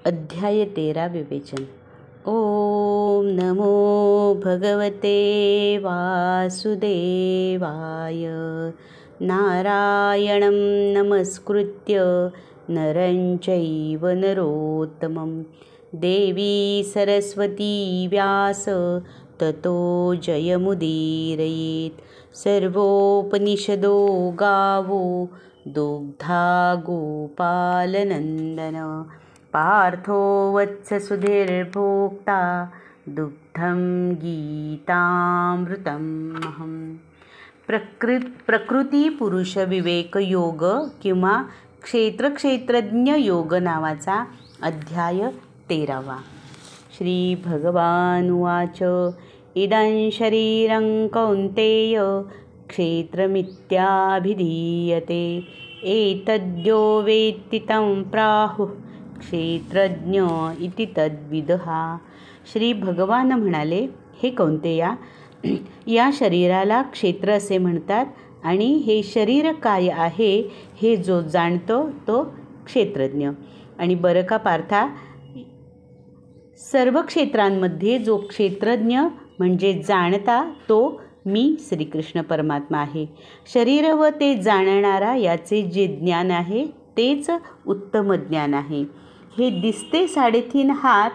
अध्याय 13 विवेचन. ओम नमो भगवते वासुदेवाय. नारायणं नमस्कृत्य नरं चैव नरोत्तमं देवी सरस्वती व्यास ततो जयमुदीरयेत्. सर्वोपनिषदो गावो दुग्धा गोपालनन्दन. पार्थो वत्ससुधीर्भोक्ता दुग्धं गीतामृतमहं. प्रकृती पुरुष विवेक योग किंवा क्षेत्रज्ञ योग नावाचा अध्याय 13. श्री भगवान उवाच. इदं शरीरं कौन्तेय क्षेत्रमित्याभिधीयते. एतद्यो वेत्ति तं प्राहुः क्षेत्रज्ञ इति तद्विदः. श्री भगवान म्हणाले, हे कौंतेया, या शरीराला क्षेत्र असे म्हणतात आणि हे शरीर काय आहे हे जो जाणतो तो क्षेत्रज्ञ. आणि बरं का पार्था, सर्व क्षेत्रांमध्ये जो क्षेत्रज्ञ म्हणजे जाणता तो मी श्रीकृष्ण परमात्मा आहे. शरीर व ते जाणणारा याचे जे ज्ञान आहे तेच उत्तम ज्ञान आहे. हे दिसते 3.5 हात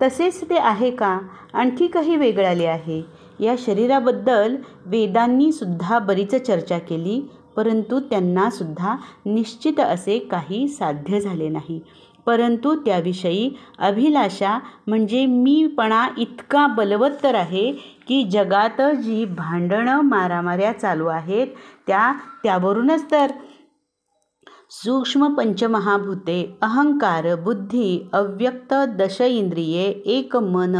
तसेच ते आहे का, आणखी काही वेगळाले आहे? या शरीराबद्दल वेदांनी सुद्धा बरीच चर्चा केली, परंतु त्यांना सुद्धा निश्चित असे काही साध्य झाले नाही. परंतु त्याविषयी अभिलाषा म्हणजे मीपणा इतका बलवत्तर आहे की जगात जी भांडणं मारामाऱ्या चालू आहेत त्यावरूनच तर सूक्ष्म पंचमहाभूते, अहंकार, बुद्धी, अव्यक्त 10 इंद्रिये, एक मन,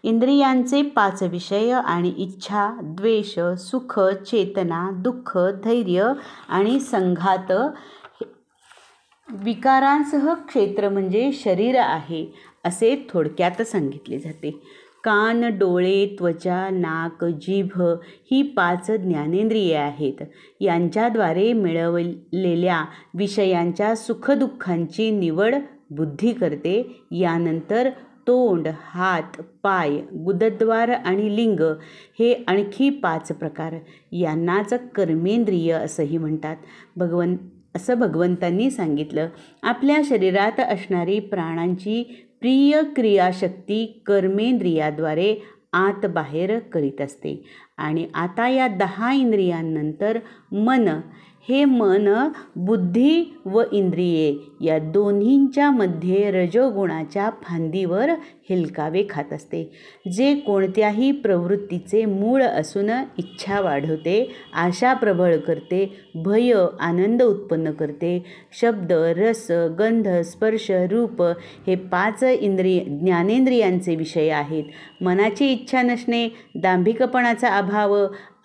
इंद्रियांचे 5 विषय आणि इच्छा, द्वेष, सुख, चेतना, दुःख, धैर्य आणि संघात विकारांसह क्षेत्र म्हणजे शरीर आहे असे थोडक्यात सांगितले जाते. कान, डोळे, त्वचा, नाक, जीभ ही 5 ज्ञानेंद्रिये आहेत. यांच्याद्वारे मिळवलेल्या विषयांच्या सुखदुःखांची निवड बुद्धी करते. यानंतर तोंड, हात, पाय, गुदद्वार आणि लिंग हे आणखी 5 प्रकार. यांनाच कर्मेंद्रिय असंही म्हणतात. असं भगवंतांनी सांगितलं. आपल्या शरीरात असणारी प्राणांची प्रिय क्रियाशक्ती कर्मेंद्रियाद्वारे आत बाहेर करीत असते. आणि आता या 10 इंद्रियांनंतर मन, हे मन बुद्धी व इंद्रिये या दोन्हींच्या मध्ये रजोगुणाच्या फांदीवर हिलकावे खात असते, जे कोणत्याही प्रवृत्तीचे मूळ असून इच्छा वाढवते, आशा प्रबळ करते, भय आनंद उत्पन्न करते. शब्द, रस, गंध, स्पर्श, रूप हे 5 ज्ञानेंद्रियांचे विषय आहेत. मनाची इच्छा नसणे, दांभिकपणाचा अभाव,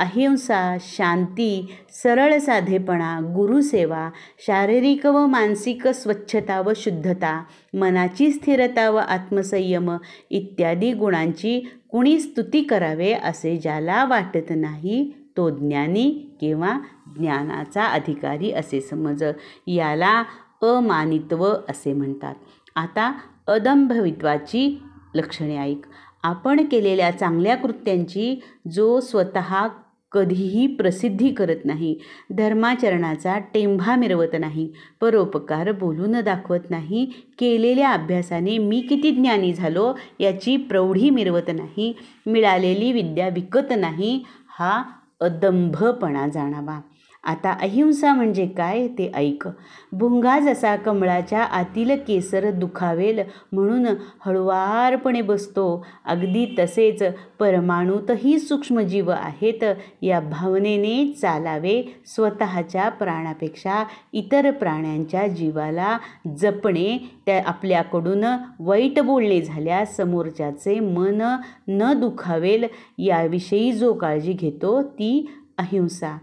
अहिंसा, शांती, सरळ साधेपणा, गुरुसेवा, शारीरिक व मानसिक स्वच्छता व शुद्धता, मनाची स्थिरता व आत्मसंयम इत्यादी गुणांची कुणी स्तुती करावे असे ज्याला वाटत नाही तो ज्ञानी किंवा ज्ञानाचा अधिकारी असे समज. याला अमानित्व असे म्हणतात. आता अदंभवित्वाची लक्षणे ऐक. आपण केलेल्या चांगल्या कृत्यांची जो स्वतः कधीही प्रसिद्धी करत नाही, धर्माचरणाचा टेंभा मिरवत नाही, परोपकार बोलून दाखवत नाही, केलेल्या अभ्यासाने मी किती ज्ञानी झालो याची प्रौढी मिरवत नाही, मिळालेली विद्या विकत नाही, हा अदंभपणा जाणावा. आता अहिंसा म्हणजे काय ते ऐक. भुंगा जसा कमळाच्या आतील केसर दुखावेल म्हणून हळुवारपणे बसतो, अगदी तसेच परमाणूतही सूक्ष्मजीव आहेत या भावनेने चालावे. स्वतःच्या प्राणापेक्षा इतर प्राण्यांच्या जीवाला जपणे, त्या आपल्याकडून वाईट बोलणे झाल्यास समोरच्याचे मन न दुखावेल याविषयी जो काळजी घेतो ती अहिंसा.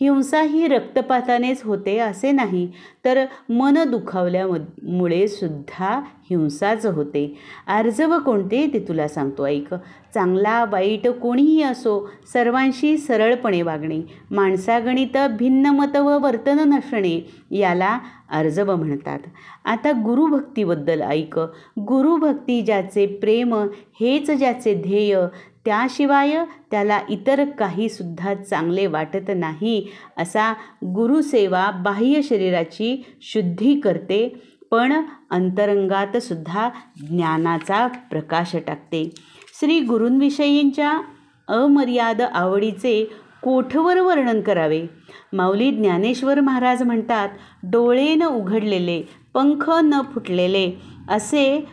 हिंसा ही रक्तपातानेच होते असे नाही, तर मन दुखावल्यामुळे सुद्धा हिंसाच होते. आर्जव कोणते ते तुला सांगतो ऐक. चांगला वाईट कोणीही असो, सर्वांशी सरळपणे वागणे, माणसागणित भिन्न मत व वर्तन नसणे याला आर्जव म्हणतात. आता गुरुभक्तीबद्दल ऐक. गुरुभक्ती ज्याचे प्रेम हेच ज्याचे ध्येय, त्याशिवाय त्याला इतर काहीसुद्धा चांगले वाटत नाही. असा गुरुसेवा बाह्य शरीराची शुद्धी करते, पण अंतरंगात सुद्धा ज्ञानाचा प्रकाश टाकते. श्री गुरूंविषयींच्या अमर्याद आवडीचे कोठवर वर्णन करावे. माऊली ज्ञानेश्वर महाराज म्हणतात, डोळे न उघडलेले, पंख न फुटलेले असे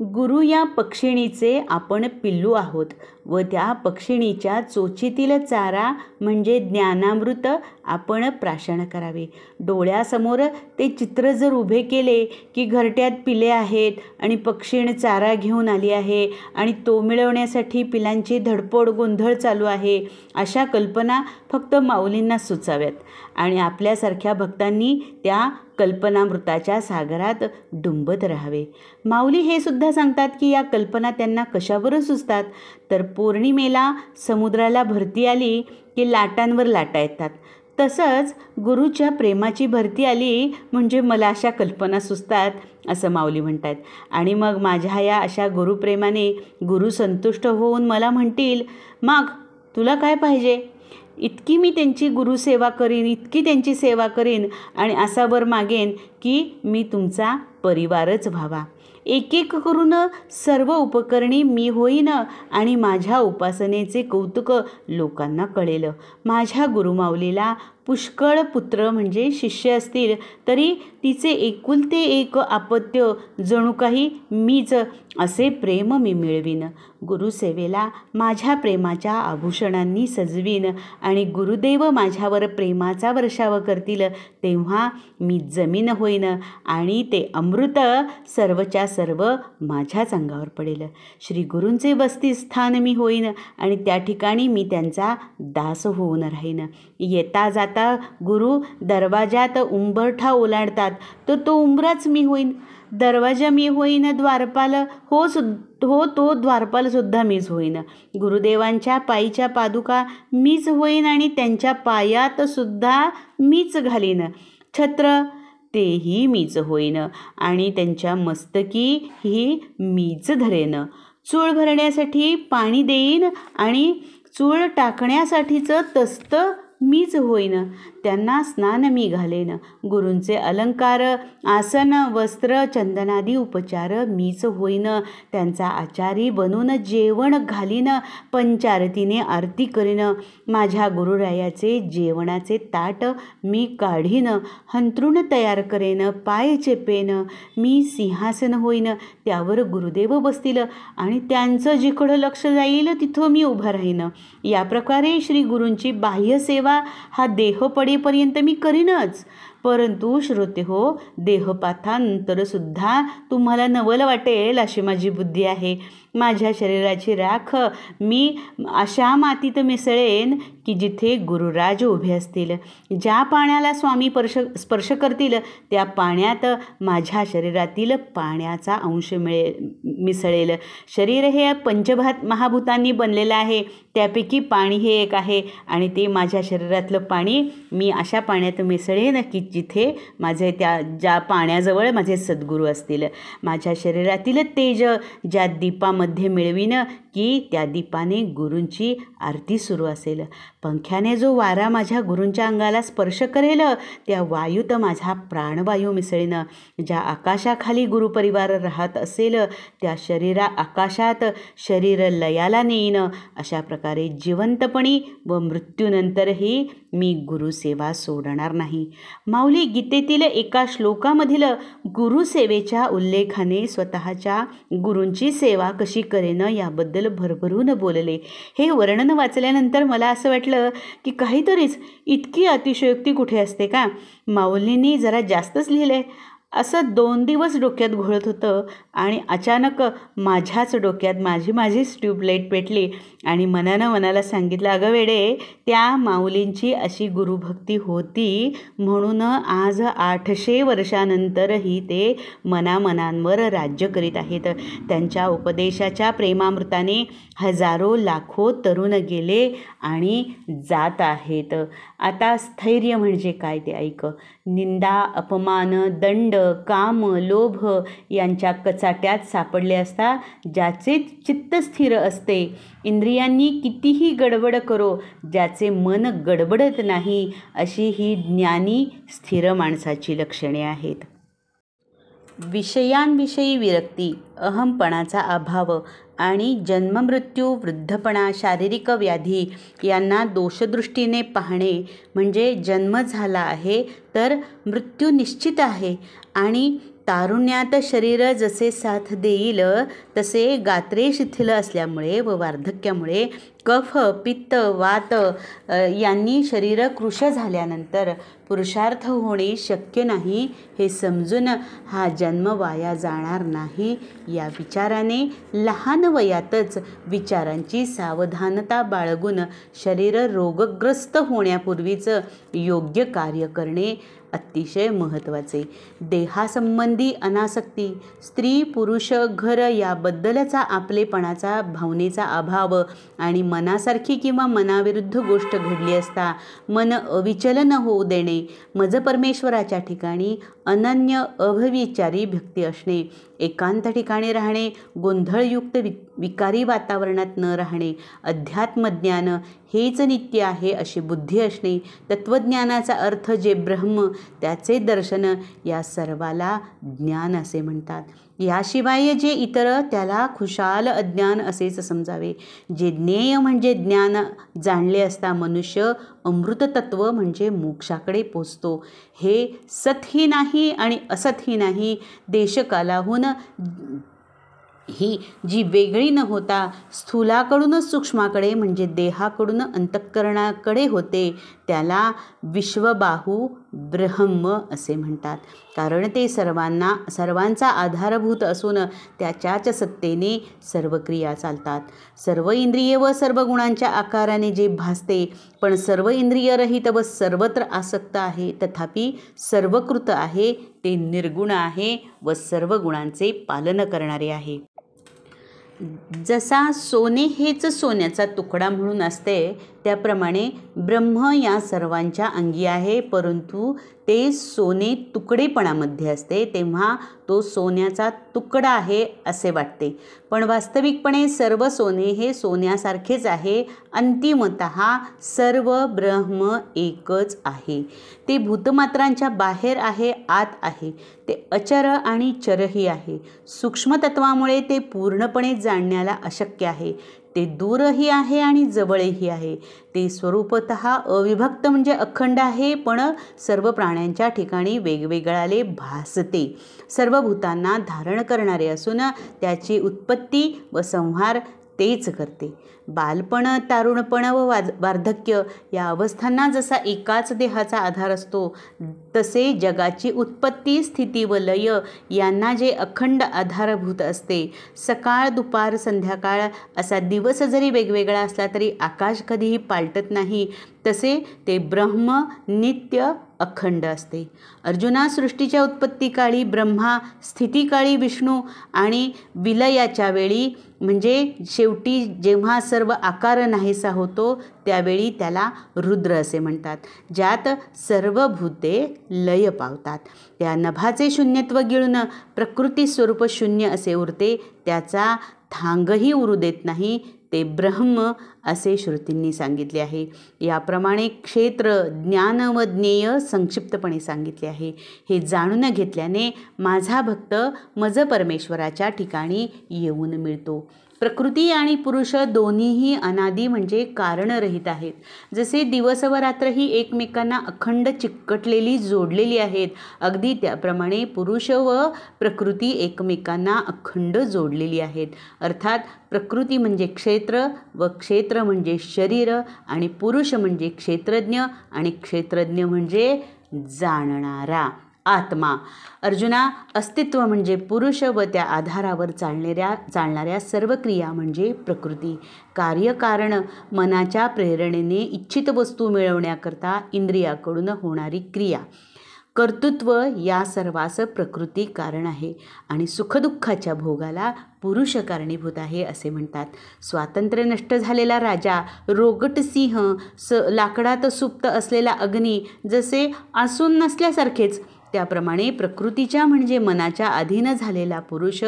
गुरु या पक्षिणीचे आपण पिल्लू आहोत व त्या पक्षिणीच्या चोचीतील चारा म्हणजे ज्ञानामृत आपण प्राशन करावे. डोळ्यासमोर ते चित्र जर उभे केले की घरट्यात पिले आहेत आणि पक्षीण चारा घेऊन आली आहे आणि तो मिळवण्यासाठी पिलांची धडपड गोंधळ चालू आहे, अशा कल्पना फक्त माऊलींना सुचाव्यात आणि आपल्यासारख्या भक्तांनी त्या कल्पनामृताच्या सागरात डुंबत राहावे. माऊली हे सुद्धा सांगतात की या कल्पना त्यांना कशावर सुचतात, तर पौर्णिमेला समुद्राला भरती आली की लाटांवर लाटा येतात. तसंच गुरुच्या प्रेमाची भरती आली म्हणजे मला अशा कल्पना सुचतात असं माऊली म्हणतात. आणि मग माझ्या या अशा गुरुप्रेमाने गुरु संतुष्ट होऊन मला म्हणतील, मग तुला काय पाहिजे? इतकी मी त्यांची गुरुसेवा करीन, इतकी त्यांची सेवा करीन आणि असा वर मागेन की मी तुमचा परिवारच व्हावा. एक एक करून सर्व उपकरणी मी होईन आणि माझ्या उपासनेचे कौतुक लोकांना कळेल. माझ्या गुरुमाऊलीला पुष्कळ पुत्र म्हणजे शिष्य असतील तरी तिचे एकुलते एक अपत्य जणू काही मीच असे प्रेम मी मिळवीन. गुरुसेवेला माझ्या प्रेमाच्या आभूषणांनी सजवीन आणि गुरुदेव माझ्यावर प्रेमाचा वर्षाव करतील तेव्हा मी जमीन होईन आणि ते अमृत सर्वच्या सर्व माझ्याच अंगावर पडेल. श्री गुरूंचे वसतिस्थान मी होईन आणि त्या ठिकाणी मी त्यांचा दास होऊन राहीन. येता जाता गुरु दरवाजात उंबरठा ओलांडतात तर तो उंबराच मी होईन. दरवाजा मी होईन, द्वारपाल हो तो द्वारपालसुद्धा मीच होईन. गुरुदेवांच्या पायीच्या पादुका मीच होईन आणि त्यांच्या पायात सुद्धा मीच घालीन. छत्र तेही मीच होईन आणि त्यांच्या मस्तकी ही मीच धरेन. चूळ भरण्यासाठी पाणी देईन आणि चूळ टाकण्यासाठीचं तस्त मीच होईन. त्यांना स्नान मी घालेन. गुरूंचे अलंकार, आसन, वस्त्र, चंदनादी उपचार मीच होईन. त्यांचा आचारी बनून जेवण घालीन. पंचारतीने आरती करीन. माझ्या गुरुरायाचे जेवणाचे ताट मी काढीन. हंतरुण तयार करेन. पाय चेपेन. मी सिंहासन होईन. त्यावर गुरुदेव बसतील आणि त्यांचं जिकडं लक्ष जाईल तिथं मी उभं राहीन. या प्रकारे श्री गुरूंची बाह्य सेवा हा देह पडेपर्यंत मी करीनच. परंतु श्रोते हो, देहपातानंतर सुद्धा तुम्हाला नवल वाटेल अशी माझी बुद्धी आहे. माझ्या शरीराची राख मी अशा मातीत मिसळेन की जिथे गुरुराज उभे असतील. ज्या पाण्याला स्वामी स्पर्श करतील त्या पाण्यात माझ्या शरीरातील पाण्याचा अंश मिसळेल. शरीर हे महाभूतांनी बनलेलं आहे. त्यापैकी पाणी हे एक आहे आणि ते माझ्या शरीरातलं पाणी मी अशा पाण्यात मिसळेन की जिथे माझे ज्या पाण्याजवळ माझे सद्गुरू असतील. माझ्या शरीरातील तेज ज्या दीपामध्ये मिळवीन की त्या दीपाने गुरूंची आरती सुरू असेल. पंख्याने जो वारा माझ्या गुरूंच्या अंगाला स्पर्श करेल त्या वायूत माझा प्राणवायू मिसळीन. ज्या आकाशाखाली गुरुपरिवार राहत असेल त्या आकाशात शरीर लयाला नेईन. अशा प्रकारे जिवंतपणी व मृत्यूनंतरही मी गुरुसेवा सोडणार नाही. माऊली गीतेतील एका श्लोकामधील गुरुसेवेच्या उल्लेखाने स्वतःच्या गुरूंची सेवा कशी करेन याबद्दल भरभरून बोलले. हे वर्णन वाचल्यानंतर मला असं वाटलं की काहीतरीच इतकी अतिशयोक्ती कुठे असते का? माऊलींनी जरा जास्तच लिहिलं आहे असं 2 दिवस डोक्यात घोळत होतं आणि अचानक माझ्याच डोक्यात माझीच ट्यूबलाईट पेटली आणि मनानं मनाला सांगितलं, अगं वेडे, त्या माऊलींची अशी गुरुभक्ती होती म्हणून आज 800 वर्षानंतरही ते मनामनांवर राज्य करीत आहेत. त्यांच्या उपदेशाच्या प्रेमामृताने हजारो लाखो तरुण गेले आणि जात आहेत. आता स्थैर्य म्हणजे काय ते ऐक. निंदा, अपमान, दंड, काम, लोभ यांच्या कचाट्यात सापडले असता ज्याचे चित्त स्थिर असते, इंद्रियांनी कितीही गडबड करो, ज्याचे मन गडबडत नाही, अशी ही ज्ञानी स्थिर माणसाची लक्षणे आहेत. विषयांविषयी विरक्ती, अहमपणाचा अभाव आणि जन्ममृत्यू, वृद्धपणा, शारीरिक व्याधी यांना दोषदृष्टीने पाहणे म्हणजे जन्म झाला आहे तर मृत्यू निश्चित आहे आणि तारुण्यात शरीर जसे साथ देईल तसे गात्रे शिथिल असल्यामुळे व वार्धक्यामुळे कफ, पित्त, वात यांनी शरीर कृश झाल्यानंतर पुरुषार्थ होणे शक्य नाही हे समजून हा जन्म वाया जाणार नाही या विचाराने लहान वयातच विचारांची सावधानता बाळगून शरीर रोगग्रस्त होण्यापूर्वीच योग्य कार्य करणे अतिशय महत्त्वाचे. देहासंबंधी अनासक्ती, स्त्री पुरुष घर याबद्दलचा आपलेपणाचा भावनेचा अभाव आणि मनासारखी किंवा मनाविरुद्ध गोष्ट घडली असता मन अविचल न होऊ देणे, मज परमेश्वराच्या ठिकाणी अनन्य अभविचारी भक्ती असणे, एकांत ठिकाणी राहणे, गोंधळयुक्त विकारी वातावरणात न राहणे, अध्यात्मज्ञान हेच नित्य आहे अशी बुद्धी असणे, तत्त्वज्ञानाचा अर्थ जे ब्रह्म त्याचे दर्शन या सर्वाला ज्ञान असे म्हणतात. याशिवाय जे इतर त्याला खुशाल अज्ञान असेच समजावे. जे ज्ञेय म्हणजे ज्ञान जाणले असता मनुष्य अमृततत्व म्हणजे मोक्षाकडे पोचतो. हे सतही नाही आणि असतही नाही, देशकालाहून ही जी वेगळी न होता स्थूलाकडूनच सूक्ष्माकडे म्हणजे देहाकडून अंतःकरणाकडे होते त्याला विश्वबाहू ब्रह्म असे म्हणतात. कारण ते सर्वांचा आधारभूत असून त्याच्याच सत्तेने सर्व क्रिया चालतात. सर्व इंद्रिये व सर्व गुणांच्या आकाराने जे भासते पण सर्व इंद्रियरहित व सर्वत्र आसक्त आहे तथापि सर्वकृत आहे ते निर्गुण आहे व सर्व गुणांचे पालन करणारे आहे. जसा सोने हेच सोन्याचा तुकडा म्हणून असते त्याप्रमाणे ब्रह्म या सर्वांच्या अंगी आहे, परंतु ते सोने तुकडेपणामध्ये असते तेव्हा तो सोन्याचा तुकडा आहे असे वाटते. पण वास्तविकपणे सर्व सोने हे सोन्यासारखेच आहे. अंतिमतः सर्व ब्रह्म एकच आहे. ते भूतमात्रांच्या बाहेर आहे, आत आहे. ते अचर आणि चरही आहे. सूक्ष्मतत्वामुळे ते पूर्णपणे जाणण्याला अशक्य आहे. ते दूरही आहे आणि जवळही आहे. ते स्वरूपतः अविभक्त म्हणजे अखंड आहे, पण सर्व प्राण्यांच्या ठिकाणी वेगवेगळ्याले भासते. सर्व भूतांना धारण करणारे असून त्याची उत्पत्ती व संहार तेच करते. बालपण, तारुणपण व वार्धक्य या अवस्थांना जसा एकाच देहाचा आधार असतो तसे जगाची उत्पत्ती, स्थिती व लय यांना जे अखंड आधारभूत असते. सकाळ, दुपार, संध्याकाळ असा दिवस जरी वेगवेगळा असला तरी आकाश कधीही पालटत नाही तसे ते ब्रह्म नित्य अखंड असते. अर्जुना, सृष्टीच्या उत्पत्तीकाळी ब्रह्मा, स्थितीकाळी विष्णू आणि विलयाच्या वेळी म्हणजे शेवटी जेव्हा सर्व आकार नाहीसा होतो त्यावेळी त्याला रुद्र असे म्हणतात, ज्यात सर्व भूते लय पावतात. त्या नभाचे शून्यत्व गिळून प्रकृती स्वरूप शून्य असे उरते, त्याचा थांगही उरू देत नाही. ते ब्रह्म असे श्रुतींनी सांगितले आहे. याप्रमाणे क्षेत्र, ज्ञान व ज्ञेय संक्षिप्तपणे सांगितले आहे. हे जाणून घेतल्याने माझा भक्त मज परमेश्वराच्या ठिकाणी येऊन मिळतो. प्रकृती आणि पुरुष दोन्हीही अनादी म्हणजे कारणरहित आहेत. जसे दिवस व रात्र ही एकमेकांना अखंड चिकटलेली जोडलेली आहेत, अगदी त्याप्रमाणे पुरुष व प्रकृती एकमेकांना अखंड जोडलेली आहेत. अर्थात प्रकृती म्हणजे क्षेत्र व क्षेत्र म्हणजे शरीर आणि पुरुष म्हणजे क्षेत्रज्ञ आणि क्षेत्रज्ञ म्हणजे जाणणारा आत्मा. अर्जुना, अस्तित्व म्हणजे पुरुष व त्या आधारावर चालणाऱ्या सर्व क्रिया म्हणजे प्रकृती. कार्यकारण मनाच्या प्रेरणेने इच्छित वस्तू मिळवण्याकरता इंद्रियाकडून होणारी क्रिया. कर्तृत्व या सर्वास प्रकृती कारण आहे आणि सुखदुःखाच्या भोगाला पुरुष कारणीभूत आहे असे म्हणतात. स्वातंत्र्य नष्ट झालेला राजा, रोगट सिंह, लाकडात सुप्त असलेला अग्नी जसे असून नसल्यासारखेच, त्याप्रमाणे प्रकृतीच्या म्हणजे मनाच्या अधीन झालेला पुरुष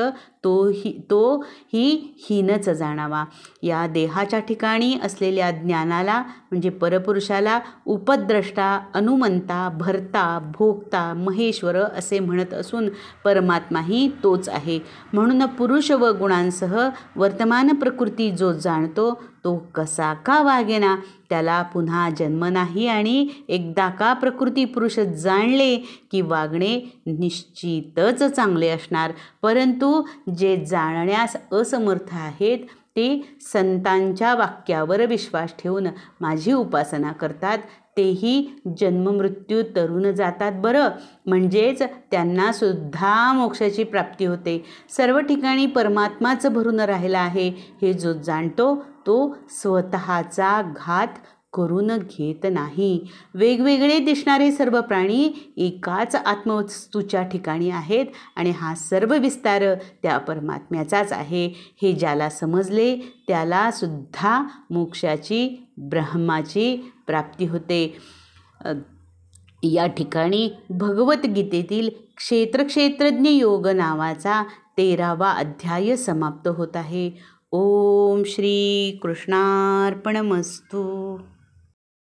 तोही हीनच जाणावा. या देहाच्या ठिकाणी असलेल्या ज्ञानाला म्हणजे परपुरुषाला उपद्रष्टा, अनुमंता, भर्ता, भोक्ता, महेश्वर असे म्हणत असून परमात्माही तोच आहे. म्हणून पुरुष व गुणांसह वर्तमान प्रकृती जो जाणतो तो कसा का वागेना, त्याला पुन्हा जन्म नाही आणि एकदा का प्रकृती पुरुष जाणले की वागणे निश्चितच चांगले असणार. परंतु जे जाणण्यास असमर्थ आहेत ते संतांच्या वाक्यावर विश्वास ठेवून माझी उपासना करतात, तेही जन्ममृत्यू तरून जातात बरं. म्हणजेच त्यांना सुद्धा मोक्षाची प्राप्ती होते. सर्व ठिकाणी परमात्माच भरून राहिला आहे हे जो जाणतो तो स्वतःचा घात करून घेत नाही. वेगवेगळे दिसणारे सर्व प्राणी एकाच आत्मवस्तूच्या ठिकाणी आहेत आणि हा सर्व विस्तार त्या परमात्म्याचाच आहे हे ज्याला समजले त्याला सुद्धा मोक्षाची, ब्रह्माची प्राप्ती होते. या ठिकाणी भगवद्गीतेतील क्षेत्रज्ञ योग नावाचा 13वा अध्याय समाप्त होत आहे. ओम श्री कृष्णार्पणमस्तु.